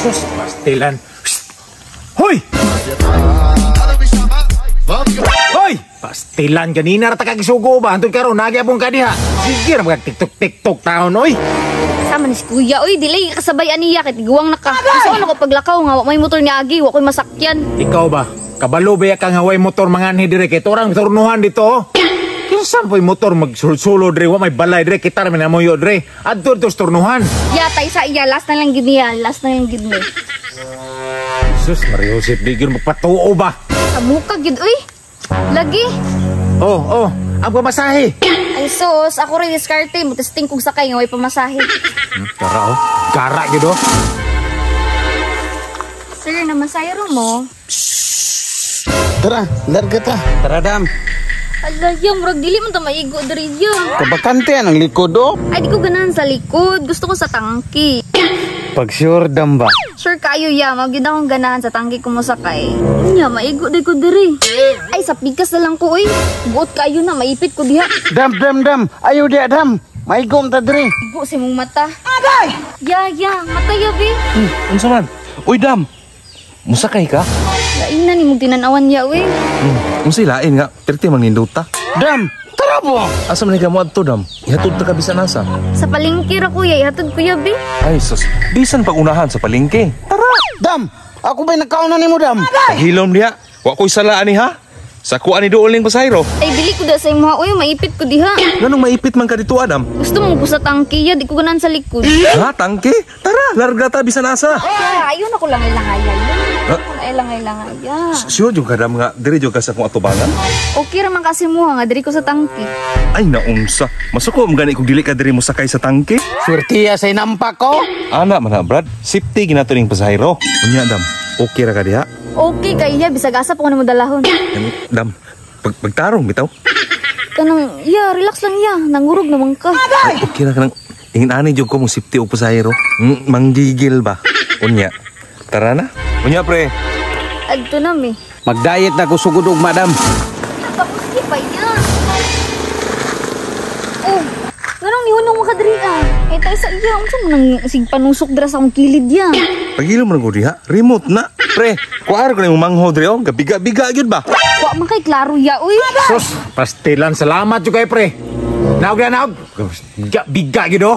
Sus, pastilan. Hoy! Hoy! Pastilan ganina rata kagisugo ba? Antod karon nagyabong ka diha. Sige ra mag-tiktok taon oy. Sama ni si kuya, oy, dili kasabayan niya kay tiguwang naka. Gusto na ko paglakaw nga wa may motor niya agi, wa koy masakyan. Ikaw ba? Kabalo ba kang haway motor manganhi dire kay torang turnuhan dito? Kinsa po'y motor magsulsulo dire wa may balay dire kita ra minamoyo dire. Adto tos turnuhan. Yatay sa iya, last na lang gid niya, last na lang gid mo. Sus, Mario Joseph, di gyud magpatuo ba? Sa muka gid, oy. Lagi. Oh, ang pamasahe. Ay sus, ako rin diskarte mo, testing kong sakay nga way pamasahe. Tara oh, gara gid oh. Sir, namasayro mo. Tara, larga ta. Tara, dam. Ala, yung murag dili man ta maigo diri yung. Kabakante ang likod oh. Ay, di ko ganahan sa likod. Gusto ko sa tangki. Pag sure dam ba? Sure kayo ya, magyud akong ganahan sa tangki ko mo sakay. Nya, maigo di ko diri. Ay, sa pikas na lang ko, oy. Buot kayo na, maipit ko diha. Dam. Ayaw dia, dam. Maigom ta diri. Igo si mong mata. Agay! Ya, mata ya, be. Unsa man? Uy, dam. Musakay ka? Lainan ni mong tinanawan ya, oy. Unsa lain nga? Perti man ninduta. Dam, tara po. Asa man mo adto, dam? Ihatod ta ka bisan asa. Sa palengke ra kuya, ihatod kuya, be. Ay, sus. Bisan pag unahan sa palengke. Tara. Dam, ako ba'y nagkauna ni mo, dam? Hilom diha. Wa ko'y salaan ni ha? Sa kuha ni dool ning pasayro. Ay, dili ko da sa imo, oy. Maipit ko diha. Nganong maipit man ka dito, Adam? Gusto mo ko sa tangki ya, di ko ganahan sa likod. Ha, tangke? Tara, larga ta bisan asa. Ayun ako lang ilangaya. Ilangaya. Sure jud ka, dam nga diri jud ka sa kung atubangan. Okay raman kasi mo nga diri ko sa tangki. Ay naunsa. Masuko mo gani kung dili ka diri mo sakay sa tangke. Surtiya sa inampak ko. Ana man ha, Brad. Safety ginato ning pasahero. Unya, dam. Okay ra ka diha? Okay kaya bisag asa pa ko nimo dalahon. Dam, pagtarong bitaw. Kanang relax lang ya, nangurog naman ka. Ay, okay ra ka nang ingin ani jud ko mo safety o pasahero. Manggigil ba? Unya. Tara na. Unya, pre. Adto na mi. Mag-diet na ko sugod og madam. Kapuski pa yan. Oh, nganong nihunong mo ka diri ah. Eh tayo sa iya, unsa mo nang sigpanusok dira sa akong kilid ya. Pagilo mo nang diha, remote na. Pre, kuar ko ning mangho diri oh, gabiga-biga gyud ba? Wa man kay klaro ya, uy. Sus, pastilan salamat jud kay pre. Naog. Biga gyud oh.